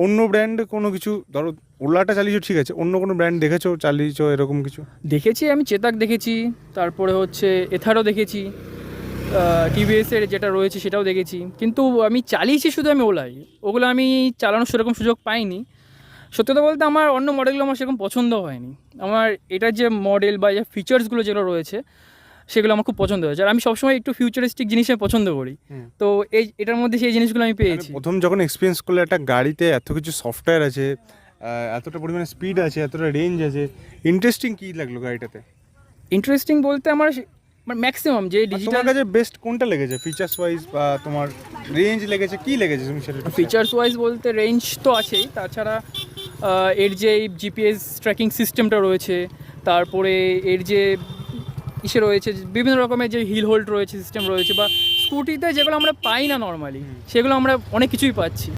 অন্য ব্র্যান্ড কোনো কিছু ধরো ওলাটা চালিয়েছো ঠিক আছে, অন্য কোনো ব্র্যান্ড দেখেছো চালিয়েছো এরকম কিছু? দেখেছি, আমি চেতাক দেখেছি, তারপরে হচ্ছে এথারও দেখেছি, টিভিএসের যেটা রয়েছে সেটাও দেখেছি, কিন্তু আমি চালিয়েছি শুধু আমি ওলাই। ওগুলো আমি চালানোর সেরকম সুযোগ পাইনি। সত্যি কথা বলতে আমার অন্য মডেলগুলো আমার সেরকম পছন্দ হয়নি। আমার এটার যে মডেল বা যে ফিচার্সগুলো যেগুলো রয়েছে সেগুলো আমার খুব পছন্দ হয়েছে, আর আমি সবসময় একটু ফিউচারিস্টিক জিনিস আমি পছন্দ করি। তো এটার মধ্যে সেই জিনিসগুলো আমি মানে পেয়েছি। প্রথম যখন এক্সপিরিয়েন্স করলে একটা গাড়িতে এত কিছু সফটওয়্যার আছে, এতটা পরিমাণে স্পিড আছে, এতটা রেঞ্জ আছে, ইন্টারেস্টিং কী লাগলো গাড়িটাতে? ইন্টারেস্টিং বলতে আমার ম্যাক্সিমাম যে আর তোমার ডিজিটাল কাছে বেস্ট কোনটা লেগেছে ফিচার্স ওয়াইজ, বা তোমার রেঞ্জ লেগেছে, কি লেগেছে তুমি সেটা একটু share ফিচার্স ওয়াইজ বলতে রেঞ্জ তো আছেই, তাছাড়া এর যে জিপিএস ট্র্যাকিং সিস্টেমটা রয়েছে, তারপরে এর যে ইসে রয়েছে বিভিন্ন রকমের যে হিল হোল্ড রয়েছে সিস্টেম রয়েছে, বা স্কুটিতে যেগুলো আমরা পাই না নর্মালি সেগুলো আমরা অনেক কিছুই পাচ্ছি।